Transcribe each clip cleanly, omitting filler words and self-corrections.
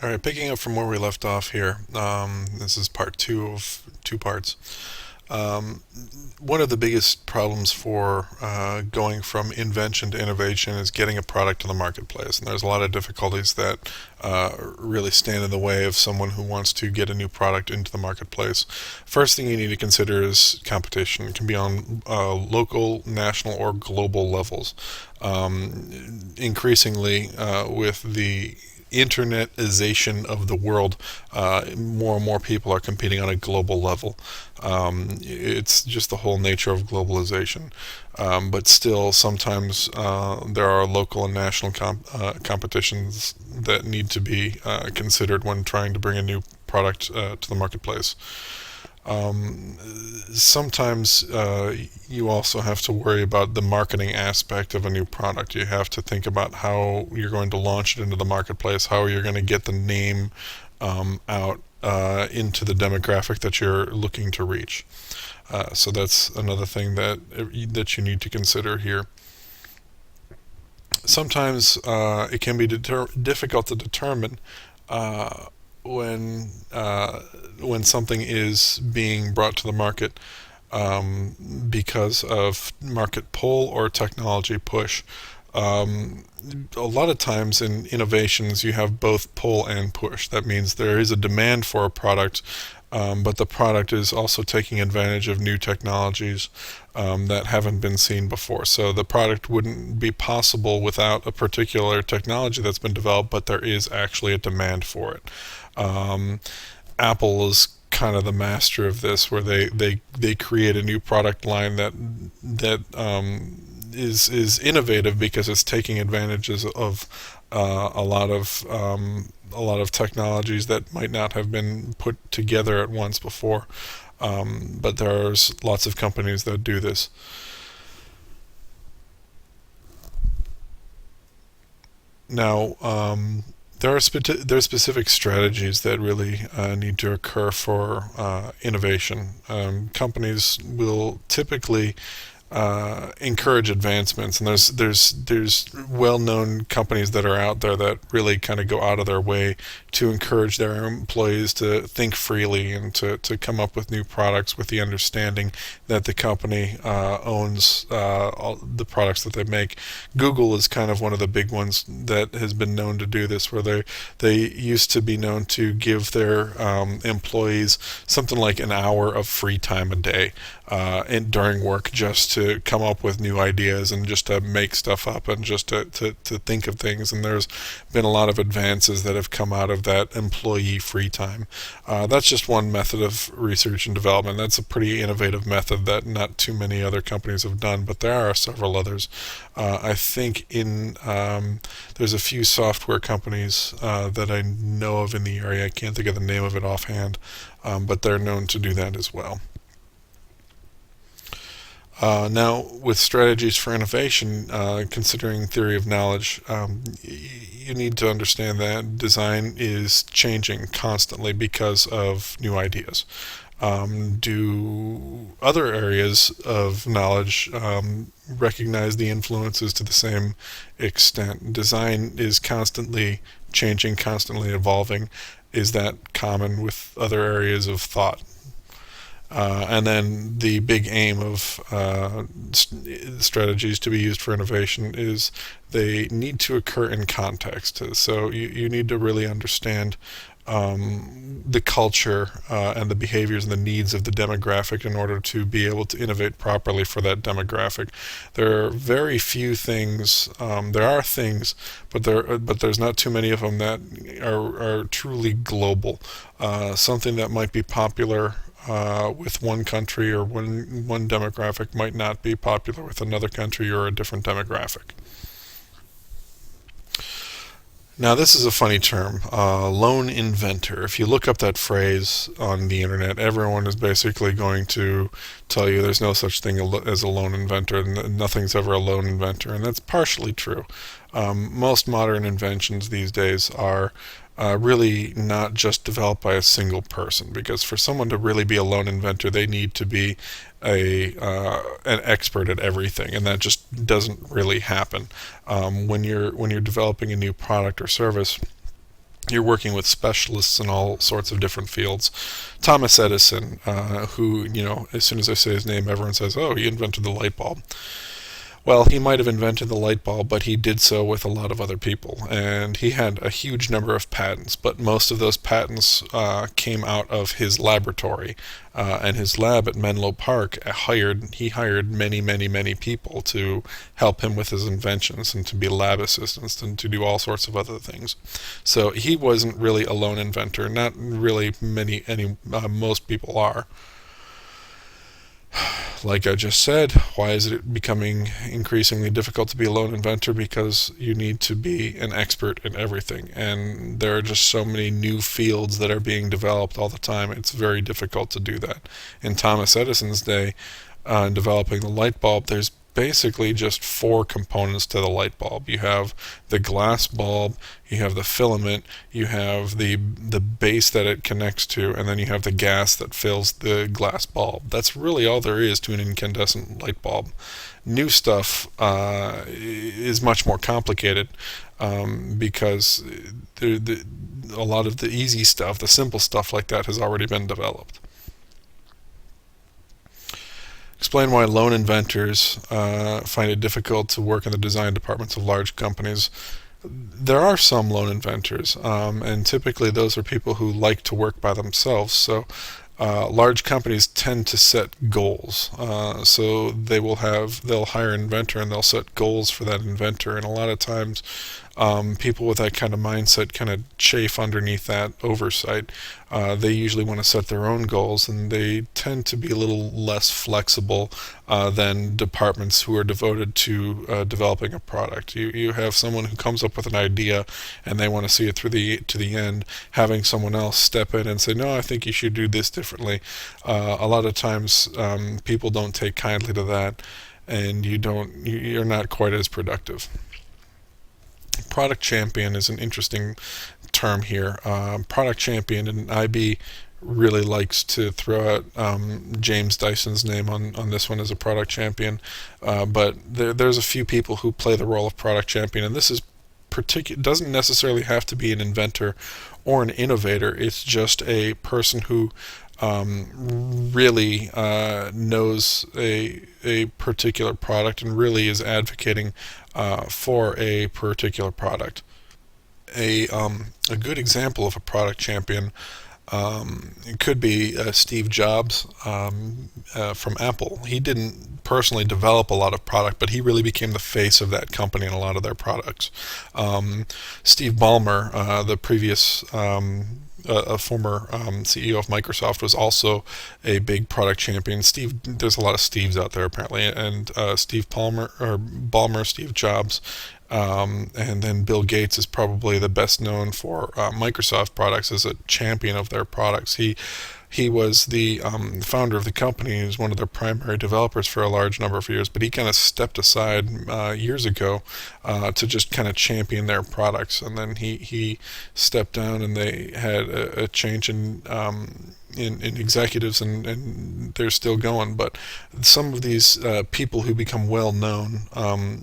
All right, picking up from where we left off here, this is part two of two parts. Um, One of the biggest problems for going from invention to innovation is getting a product to the marketplace. And there's a lot of difficulties that really stand in the way of someone who wants to get a new product into the marketplace. First thing you need to consider is competition. It can be on local, national, or global levels. Increasingly, with the internetization of the world, more and more people are competing on a global level. It's just the whole nature of globalization. But still, sometimes there are local and national competitions that need to be considered when trying to bring a new product to the marketplace. Um, Sometimes you also have to worry about the marketing aspect of a new product. You have to think about how you're going to launch it into the marketplace, how you're going to get the name out into the demographic that you're looking to reach. So that's another thing that you need to consider here. Sometimes it can be difficult to determine uh, when when something is being brought to the market because of market pull or technology push. Um, a lot of times in innovations, you have both pull and push. That means there is a demand for a product, but the product is also taking advantage of new technologies that haven't been seen before. So the product wouldn't be possible without a particular technology that's been developed, but there is actually a demand for it. Um, Apple is kind of the master of this, where they create a new product line that is innovative because it's taking advantages of a lot of technologies that might not have been put together at once before. But there's lots of companies that do this. Now, there are specific strategies that really need to occur for innovation. Companies will typically encourage advancements, and there's well-known companies that are out there that really kind of go out of their way to encourage their employees to think freely and to come up with new products with the understanding that the company owns all the products that they make. Google is kind of one of the big ones that has been known to do this, where they used to be known to give their employees something like an hour of free time a day and during work, just to come up with new ideas and just to make stuff up and just to think of things. And there's been a lot of advances that have come out of that employee free time. That's just one method of research and development. That's a pretty innovative method that not too many other companies have done, but there are several others. I think there's a few software companies that I know of in the area. I can't think of the name of it offhand, but they're known to do that as well. Now, with strategies for innovation, considering theory of knowledge, you need to understand that design is changing constantly because of new ideas. Do other areas of knowledge recognize the influences to the same extent? Design is constantly changing, constantly evolving. Is that common with other areas of thought? And then the big aim of strategies to be used for innovation is they need to occur in context. So you need to really understand the culture and the behaviors and the needs of the demographic in order to be able to innovate properly for that demographic. There are very few things. There are things, but there's not too many of them that are truly global. Something that might be popular with one country or one demographic might not be popular with another country or a different demographic. Now, this is a funny term, lone inventor. If you look up that phrase on the internet, everyone is basically going to tell you there's no such thing as a lone inventor, and nothing's ever a lone inventor, and that's partially true. Most modern inventions these days are really not just developed by a single person, because for someone to really be a lone inventor, they need to be an expert at everything, and that just doesn't really happen. When you're developing a new product or service, You're working with specialists in all sorts of different fields. Thomas Edison, who, as soon as I say his name, everyone says, oh, he invented the light bulb. Well, he might have invented the light bulb, but he did so with a lot of other people. And he had a huge number of patents, but most of those patents came out of his laboratory. And his lab at Menlo Park he hired many, many, many people to help him with his inventions and to be lab assistants and to do all sorts of other things. So he wasn't really a lone inventor. Not really most people are. Like I just said, why is it becoming increasingly difficult to be a lone inventor? Because you need to be an expert in everything, and there are just so many new fields that are being developed all the time. It's very difficult to do that. In Thomas Edison's day, developing the light bulb, there's basically just four components to the light bulb. You have the glass bulb, you have the filament, you have the base that it connects to, and then you have the gas that fills the glass bulb. That's really all there is to an incandescent light bulb. New stuff is much more complicated because a lot of the easy stuff, the simple stuff like that, has already been developed. Explain why lone inventors find it difficult to work in the design departments of large companies. There are some lone inventors, and typically those are people who like to work by themselves. So large companies tend to set goals. So they'll hire an inventor and they'll set goals for that inventor. And a lot of times people with that kind of mindset kind of chafe underneath that oversight. They usually want to set their own goals, and they tend to be a little less flexible than departments who are devoted to developing a product. You have someone who comes up with an idea, and they want to see it to the end. Having someone else step in and say, "No, I think you should do this differently." A lot of times, people don't take kindly to that, and you're not quite as productive. Product champion is an interesting term here. Product champion, and IB really likes to throw out James Dyson's name on this one as a product champion, but there's a few people who play the role of product champion, and this is doesn't necessarily have to be an inventor or an innovator. It's just a person who really knows a particular product and really is advocating for a particular product. A good example of a product champion it could be Steve Jobs from Apple. He didn't personally develop a lot of product, but he really became the face of that company and a lot of their products. Steve Ballmer, the previous a former CEO of Microsoft, was also a big product champion. There's a lot of Steves out there apparently, and Steve Ballmer, Steve Jobs, and then Bill Gates is probably the best known for Microsoft products as a champion of their products. He was the founder of the company. He was one of their primary developers for a large number of years, but he kind of stepped aside years ago to just kind of champion their products. And then he stepped down, and they had a change in executives, and they're still going. But some of these people who become well known,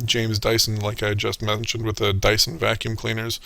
James Dyson, like I just mentioned with the Dyson vacuum cleaners,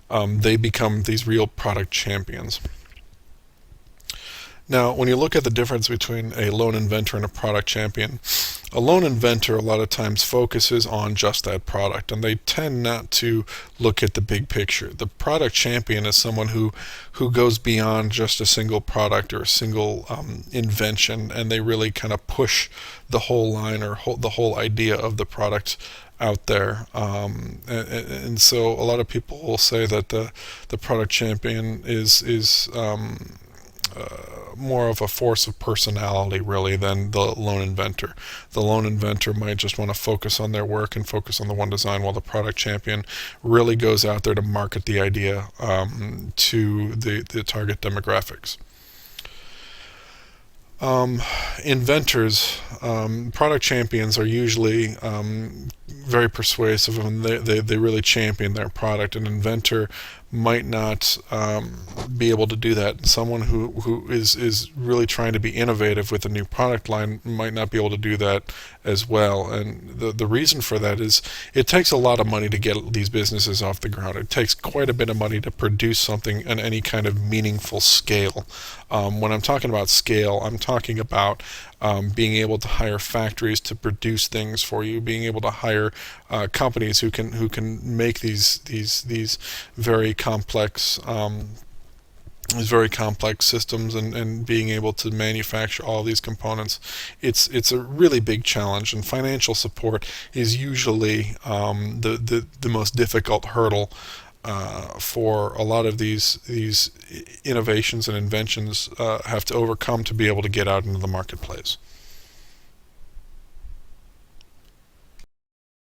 they become these real product champions. Now, when you look at the difference between a lone inventor and a product champion, a lone inventor a lot of times focuses on just that product, and they tend not to look at the big picture. The product champion is someone who goes beyond just a single product or a single invention, and they really kind of push the whole line or the whole idea of the product out there. And so a lot of people will say that the product champion is more of a force of personality, really, than the lone inventor. The lone inventor might just want to focus on their work and focus on the one design, while the product champion really goes out there to market the idea to the target demographics. Inventors, product champions are usually very persuasive, and they really champion their product. An inventor might not be able to do that. Someone who is really trying to be innovative with a new product line might not be able to do that as well. And the reason for that is it takes a lot of money to get these businesses off the ground. It takes quite a bit of money to produce something on any kind of meaningful scale. When I'm talking about scale, I'm talking about being able to hire factories to produce things for you, being able to hire companies who can make these very complex systems, and being able to manufacture all these components. It's a really big challenge, and financial support is usually the most difficult hurdle for a lot of these innovations and inventions have to overcome to be able to get out into the marketplace.